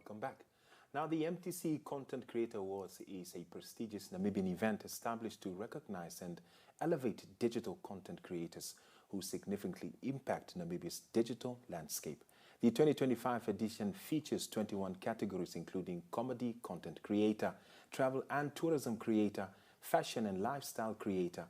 Welcome back. Now, the MTC Content Creator Awards is a prestigious Namibian event established to recognize and elevate digital content creators who significantly impact Namibia's digital landscape. The 2025 edition features 21 categories, including comedy content creator, travel and tourism creator, fashion and lifestyle creator,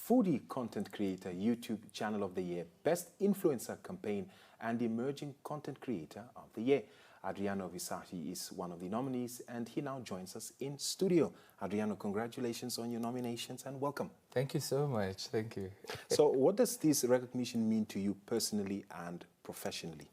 foodie content creator, YouTube channel of the year, best influencer campaign, and emerging content creator of the year. Adriano Visagie is one of the nominees, and he now joins us in studio. Adriano, congratulations on your nominations and welcome. Thank you so much. Thank you. So what does this recognition mean to you personally and professionally?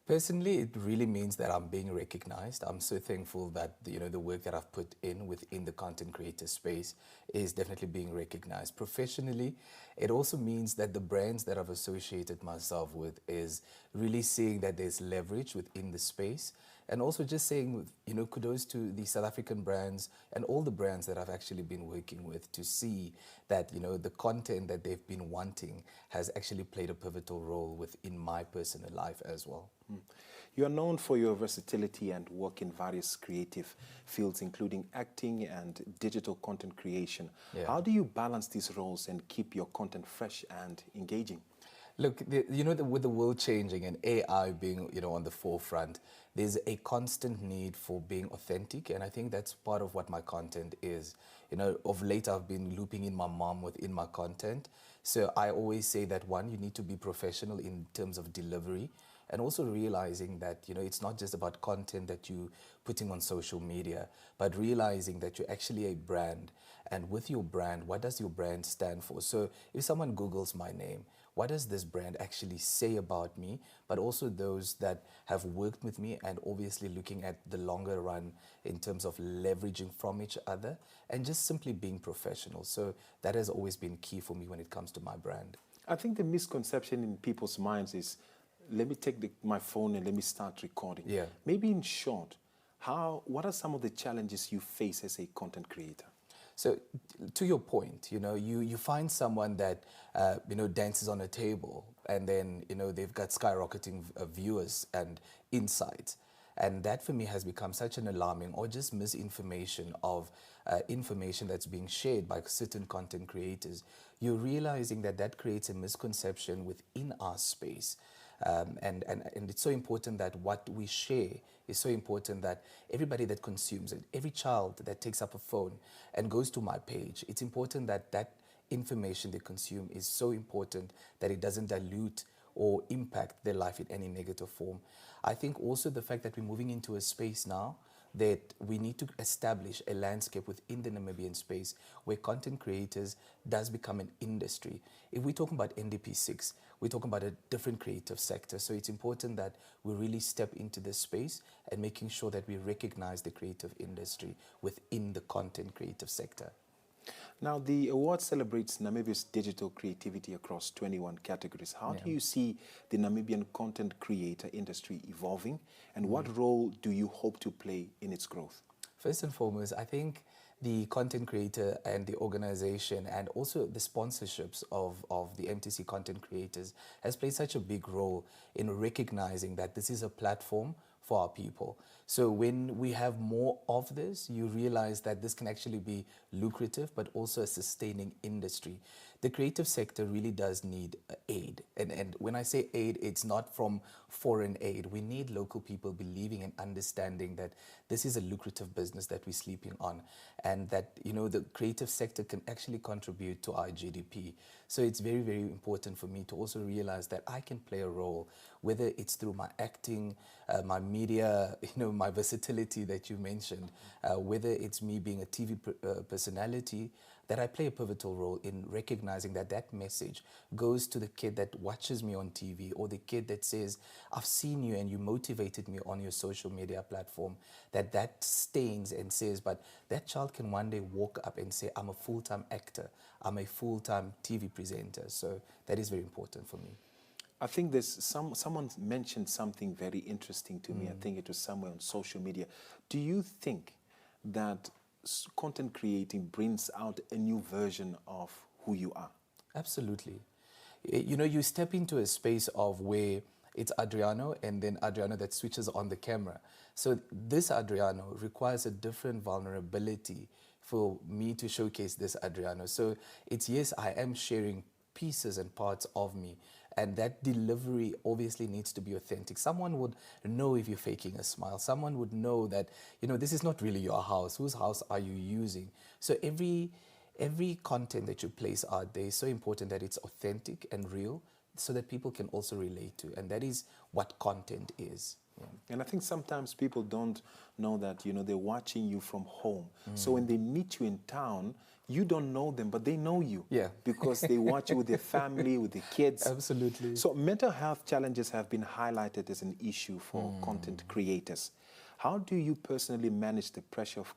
Personally, it really means that I'm being recognized. I'm so thankful that the work that I've put in within the content creator space is definitely being recognized. Professionally, it also means that the brands that I've associated myself with is really seeing that there's leverage within the space, and also just saying, kudos to the South African brands and all the brands that I've actually been working with to see that, the content that they've been wanting has actually played a pivotal role within my personal life as well. You are known for your versatility and work in various creative fields, including acting and digital content creation. Yeah. How do you balance these roles and keep your content fresh and engaging? Look, with the world changing and AI being, on the forefront, there's a constant need for being authentic, and I think that's part of what my content is. Of late I've been looping in my mom within my content, so I always say that one, you need to be professional in terms of delivery, and also realizing that, it's not just about content that you're putting on social media, but realizing that you're actually a brand. And with your brand, what does your brand stand for? So if someone Googles my name, what does this brand actually say about me? But also those that have worked with me, and obviously looking at the longer run in terms of leveraging from each other and just simply being professional. So that has always been key for me when it comes to my brand. I think the misconception in people's minds is, let me take my phone and let me start recording. Yeah. Maybe in short, what are some of the challenges you face as a content creator? So to your point, you find someone that, dances on a table, and then, they've got skyrocketing viewers and insights. And that for me has become such an alarming or just misinformation of information that's being shared by certain content creators. You're realizing that that creates a misconception within our space. And it's so important that what we share is so important that everybody that consumes it, every child that takes up a phone and goes to my page, it's important that that information they consume is so important that it doesn't dilute or impact their life in any negative form. I think also the fact that we're moving into a space now that we need to establish a landscape within the Namibian space where content creators does become an industry. If we're talking about NDP6, we're talking about a different creative sector. So it's important that we really step into this space and making sure that we recognize the creative industry within the content creative sector. Now, the award celebrates Namibia's digital creativity across 21 categories. How do you see the Namibian content creator industry evolving, and what role do you hope to play in its growth? First and foremost, I think the content creator and the organization and also the sponsorships of the MTC content creators has played such a big role in recognizing that this is a platform for our people. So when we have more of this, you realize that this can actually be lucrative, but also a sustaining industry. The creative sector really does need aid. And when I say aid, it's not from foreign aid. We need local people believing and understanding that this is a lucrative business that we're sleeping on, and that, the creative sector can actually contribute to our GDP. So it's very, very important for me to also realize that I can play a role, whether it's through my acting, my media, my versatility that you mentioned, whether it's me being a TV personality, that I play a pivotal role in recognizing that that message goes to the kid that watches me on TV, or the kid that says, I've seen you and you motivated me on your social media platform, that stains and says, but that child can one day walk up and say, I'm a full-time actor, I'm a full-time TV presenter. So that is very important for me. I think there's someone mentioned something very interesting to me. I think it was somewhere on social media. Do you think that content creating brings out a new version of who you are? Absolutely. You step into a space of where It's Adriano and then Adriano that switches on the camera. So this Adriano requires a different vulnerability for me to showcase this Adriano. So it's, yes, I am sharing pieces and parts of me, and that delivery obviously needs to be authentic. Someone would know if you're faking a smile. Someone would know that, you know, this is not really your house. Whose house are you using? So every content that you place out there is so important that it's authentic and real, so that people can also relate to. And that is what content is. Yeah. And I think sometimes people don't know that, you know, they're watching you from home. So when they meet you in town, you don't know them, but they know you. Yeah. Because they watch you with their family, with their kids. Absolutely. So mental health challenges have been highlighted as an issue for content creators. How do you personally manage the pressure of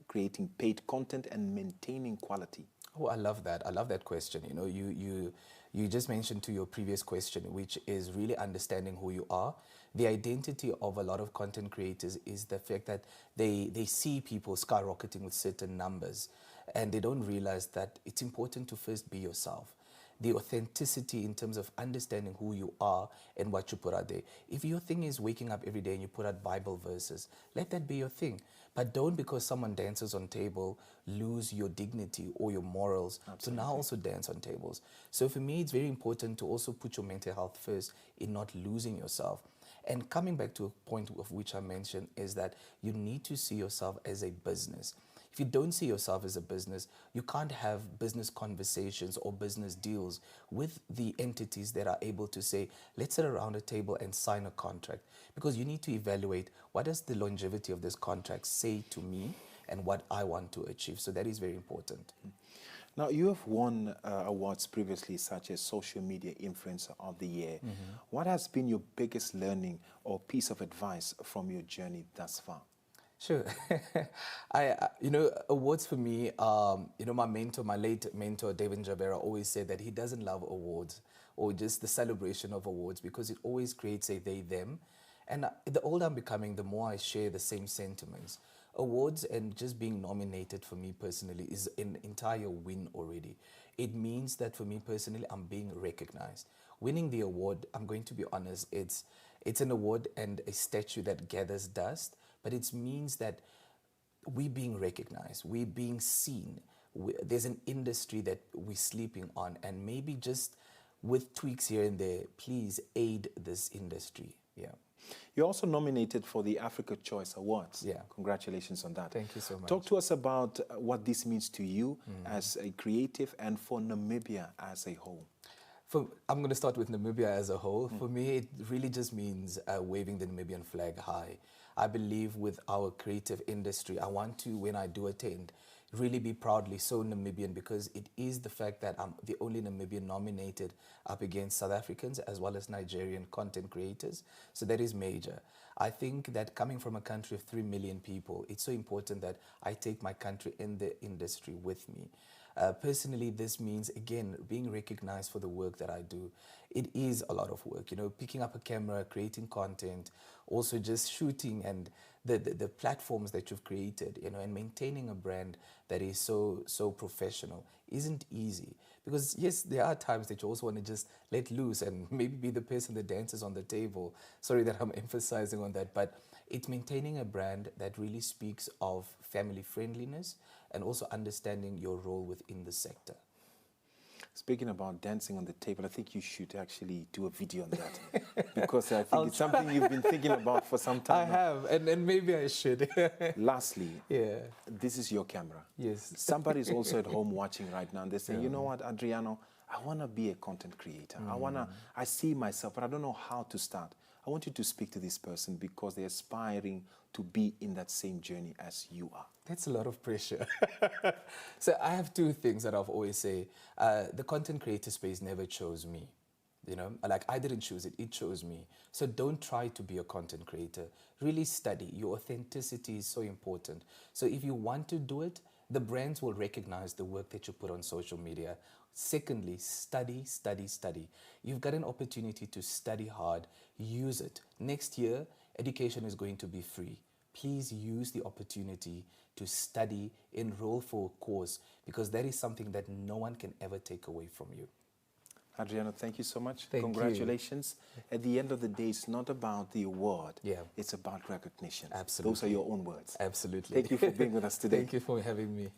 creating paid content and maintaining quality? Oh, I love that. I love that question. You know, you just mentioned to your previous question, which is really understanding who you are. The identity of a lot of content creators is the fact that they see people skyrocketing with certain numbers, and they don't realize that it's important to first be yourself. The authenticity in terms of understanding who you are and what you put out there. If your thing is waking up every day and you put out Bible verses, let that be your thing. But don't, because someone dances on table, lose your dignity or your morals. Absolutely. To now also dance on tables. So for me, it's very important to also put your mental health first in not losing yourself. And coming back to a point of which I mentioned is that you need to see yourself as a business. If you don't see yourself as a business, you can't have business conversations or business deals with the entities that are able to say, let's sit around a table and sign a contract. Because you need to evaluate, what does the longevity of this contract say to me and what I want to achieve. So that is very important. Now, you have won awards previously, such as Social Media Influencer of the Year. What has been your biggest learning or piece of advice from your journey thus far? Sure. You know, awards for me, you know, my late mentor, David Javera, always said that he doesn't love awards or just the celebration of awards, because it always creates a they, them. And the older I'm becoming, the more I share the same sentiments. Awards and just being nominated for me personally is an entire win already. It means that for me personally, I'm being recognized. Winning the award, I'm going to be honest, it's an award and a statue that gathers dust, but it means that we're being recognized, we're being seen. There's an industry that we're sleeping on, and maybe just with tweaks here and there, please aid this industry. Yeah. You're also nominated for the Africa Choice Awards. Yeah. Congratulations on that. Thank you so much. Talk to us about what this means to you as a creative and for Namibia as a whole. I'm going to start with Namibia as a whole. For me, it really just means waving the Namibian flag high. I believe with our creative industry, I want to, when I do attend, really be proudly so Namibian, because it is the fact that I'm the only Namibian nominated up against South Africans as well as Nigerian content creators. So that is major. I think that coming from a country of 3 million people, it's so important that I take my country in the industry with me. Personally, this means, again, being recognized for the work that I do. It is a lot of work, you know, picking up a camera, creating content, also just shooting, and the platforms that you've created, you know, and maintaining a brand that is so professional isn't easy. Because yes, there are times that you also want to just let loose and maybe be the person that dances on the table. Sorry that I'm emphasizing on that, but it's maintaining a brand that really speaks of family friendliness and also understanding your role within the sector. Speaking about dancing on the table, I think you should actually do a video on that, because I think it's something you've been thinking about for some time. I have, and maybe I should. Lastly, yeah, this is your camera. Yes. Somebody's also at home watching right now, and they say, you know what, Adriano, I want to be a content creator. I see myself, but I don't know how to start. I want you to speak to this person because they're aspiring to be in that same journey as you are. That's a lot of pressure. So I have two things that I've always say. The content creator space never chose me. You know, like I didn't choose it, it chose me. So don't try to be a content creator. Really study. Your authenticity is so important. So if you want to do it, the brands will recognize the work that you put on social media. Secondly, study, study, study. You've got an opportunity to study hard. Use it. Next year, education is going to be free. Please use the opportunity to study, enroll for a course, because that is something that no one can ever take away from you. Adriano, thank you so much. Thank Congratulations. At the end of the day, it's not about the award. Yeah. It's about recognition. Absolutely. Those are your own words. Absolutely. Thank you for being with us today. Thank you for having me.